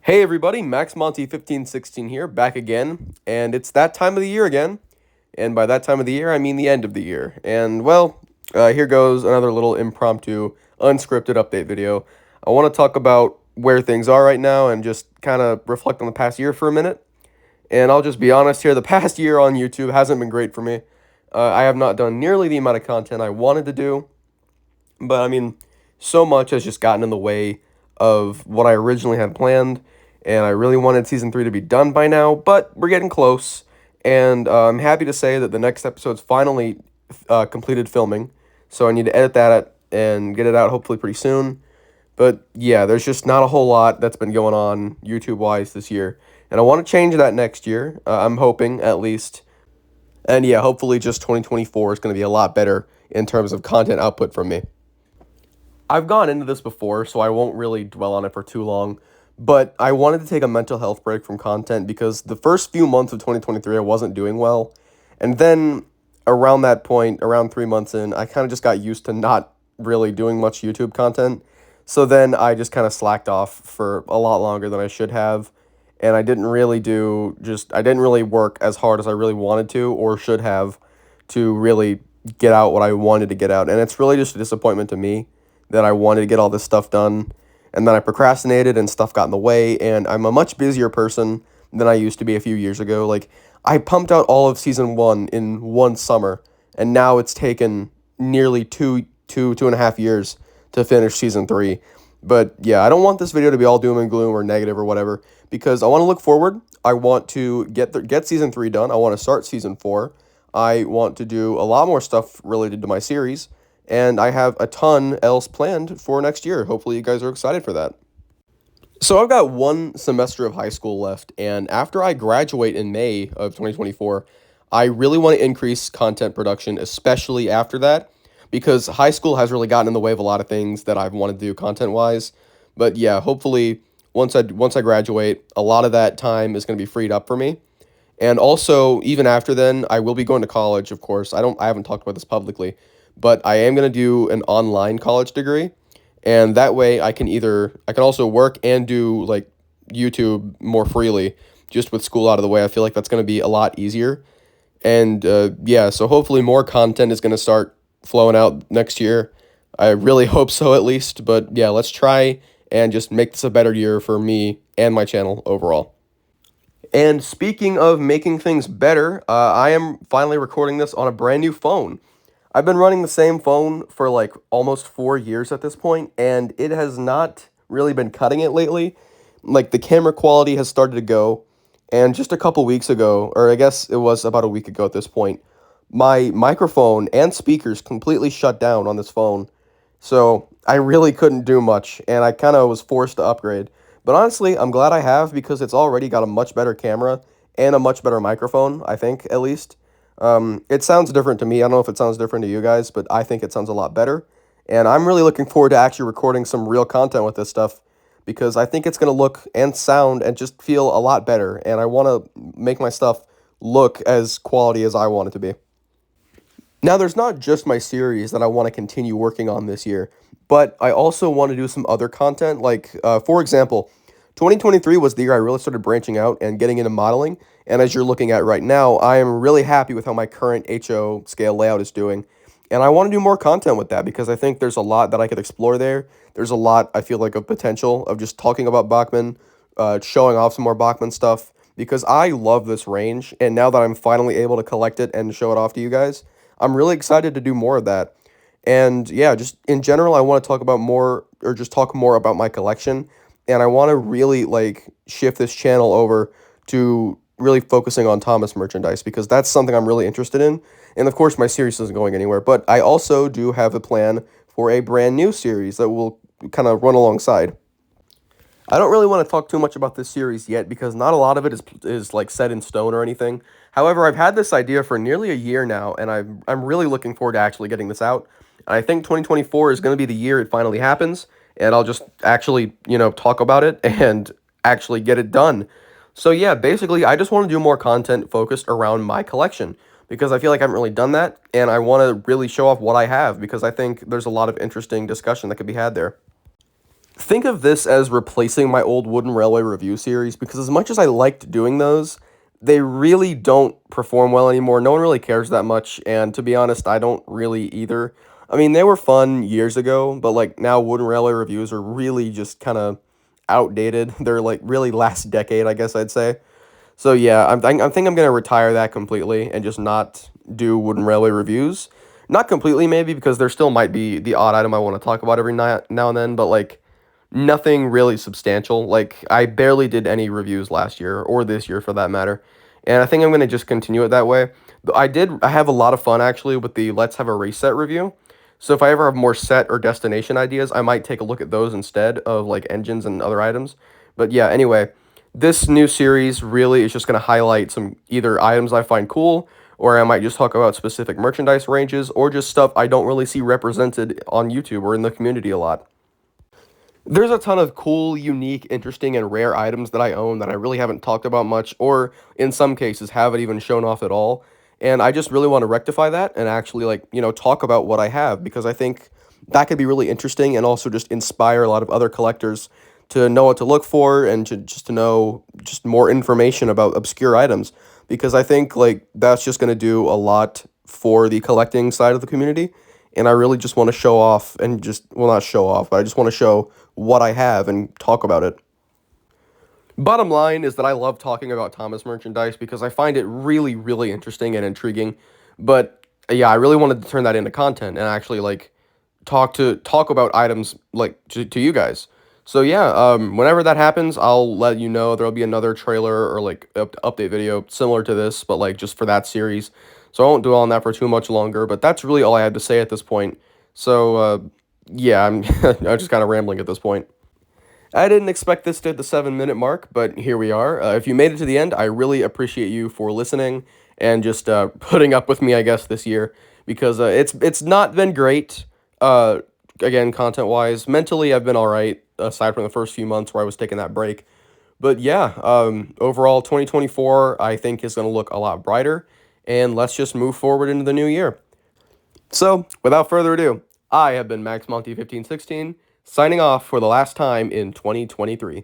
Hey everybody, Max Monty 1516 here, back again, and it's that time of the year again. And by that time of the year, I mean the end of the year. And well, here goes another little impromptu, unscripted update video. I want to talk about where things are right now and just kind of reflect on the past year for a minute. And I'll just be honest here, the past year on YouTube hasn't been great for me. I have not done nearly the amount of content I wanted to do, but I mean, so much has just gotten in the way of what I originally had planned, and I really wanted season three to be done by now, but we're getting close, and I'm happy to say that the next episode's finally completed filming, so I need to edit that and get it out hopefully pretty soon. But yeah, there's just not a whole lot that's been going on YouTube wise this year, and I want to change that next year. I'm hoping at least, and yeah, hopefully just 2024 is going to be a lot better in terms of content output from me. I've gone into this before, so I won't really dwell on it for too long. But I wanted to take a mental health break from content because the first few months of 2023 I wasn't doing well. And then around that point, around 3 months in, I kind of just got used to not really doing much YouTube content. So then I just kind of slacked off for a lot longer than I should have. And I didn't really work as hard as I really wanted to or should have to really get out what I wanted to get out. And it's really just a disappointment to me that I wanted to get all this stuff done, and then I procrastinated and stuff got in the way, and I'm a much busier person than I used to be a few years ago. Like, I pumped out all of season one in one summer, and now it's taken nearly 2.5 years to finish season three. But yeah, I don't want this video to be all doom and gloom or negative or whatever, because I want to look forward. I want to get season three done. I want to start season four. I want to do a lot more stuff related to my series, and I have a ton else planned for next year. Hopefully, you guys are excited for that. So, I've got one semester of high school left, and after I graduate in May of 2024, I really want to increase content production, especially after that, because high school has really gotten in the way of a lot of things that I've wanted to do content wise. But yeah, hopefully, once I graduate, a lot of that time is going to be freed up for me. And also, even after then, I will be going to college, of course. I haven't talked about this publicly, but I am going to do an online college degree. And that way I can also work and do like YouTube more freely just with school out of the way. I feel like that's going to be a lot easier. And yeah, so hopefully more content is going to start flowing out next year. I really hope so at least, but yeah, let's try and just make this a better year for me and my channel overall. And speaking of making things better, I am finally recording this on a brand new phone. I've been running the same phone for like almost 4 years at this point, and it has not really been cutting it lately. Like the camera quality has started to go, and just a couple weeks ago, or I guess it was about a week ago at this point, my microphone and speakers completely shut down on this phone. So I really couldn't do much, and I kind of was forced to upgrade. But honestly, I'm glad I have because it's already got a much better camera and a much better microphone, I think, at least. It sounds different to me. I don't know if it sounds different to you guys, but I think it sounds a lot better. And I'm really looking forward to actually recording some real content with this stuff because I think it's going to look and sound and just feel a lot better. And I want to make my stuff look as quality as I want it to be. Now, there's not just my series that I want to continue working on this year, but I also want to do some other content. Like, for example, 2023 was the year I really started branching out and getting into modeling. And as you're looking at right now, I am really happy with how my current HO scale layout is doing. And I want to do more content with that because I think there's a lot that I could explore there. There's a lot, I feel like, of potential of just talking about Bachman, showing off some more Bachman stuff because I love this range. And now that I'm finally able to collect it and show it off to you guys, I'm really excited to do more of that. And yeah, just in general, I want to talk about more or just talk more about my collection. And I want to really like shift this channel over to really focusing on Thomas merchandise because that's something I'm really interested in. And of course, my series isn't going anywhere, but I also do have a plan for a brand new series that will kind of run alongside. I don't really want to talk too much about this series yet because not a lot of it is like set in stone or anything. However, I've had this idea for nearly a year now, and I'm really looking forward to actually getting this out. And I think 2024 is going to be the year it finally happens, and I'll just actually, talk about it and actually get it done. So yeah, basically, I just want to do more content focused around my collection because I feel like I haven't really done that, and I want to really show off what I have because I think there's a lot of interesting discussion that could be had there. Think of this as replacing my old Wooden Railway review series because as much as I liked doing those, they really don't perform well anymore. No one really cares that much, and to be honest, I don't really either. I mean, they were fun years ago, but like now Wooden Railway reviews are really just kind of outdated. They're like really last decade, I guess I'd say. So yeah, I think I'm gonna retire that completely and just not do Wooden Railway reviews. Not completely maybe because there still might be the odd item I want to talk about every night now and then, but like nothing really substantial. Like I barely did any reviews last year or this year for that matter. And I think I'm gonna just continue it that way. I have a lot of fun actually with the Let's Have a Race Set review. So if I ever have more set or destination ideas, I might take a look at those instead of like engines and other items. But yeah, anyway, this new series really is just going to highlight some either items I find cool, or I might just talk about specific merchandise ranges, or just stuff I don't really see represented on YouTube or in the community a lot. There's a ton of cool, unique, interesting, and rare items that I own that I really haven't talked about much, or in some cases haven't even shown off at all. And I just really want to rectify that and actually, like, talk about what I have because I think that could be really interesting and also just inspire a lot of other collectors to know what to look for and to just to know just more information about obscure items because I think like that's just going to do a lot for the collecting side of the community and I really just want to show off and just well not show off, but I just want to show what I have and talk about it. Bottom line is that I love talking about Thomas merchandise because I find it really, really interesting and intriguing. But yeah, I really wanted to turn that into content and actually like talk about items like to you guys. So yeah, whenever that happens, I'll let you know. There'll be another trailer or like update video similar to this, but like just for that series. So I won't dwell on that for too much longer. But that's really all I had to say at this point. So yeah, I'm just kind of rambling at this point. I didn't expect this to hit the 7 minute mark, but here we are. If you made it to the end, I really appreciate you for listening and just putting up with me, I guess, this year because it's not been great. Again, content wise, mentally I've been all right aside from the first few months where I was taking that break. But yeah, overall 2024 I think is going to look a lot brighter, and let's just move forward into the new year. So, without further ado, I have been Max Monty 1516, signing off for the last time in 2023.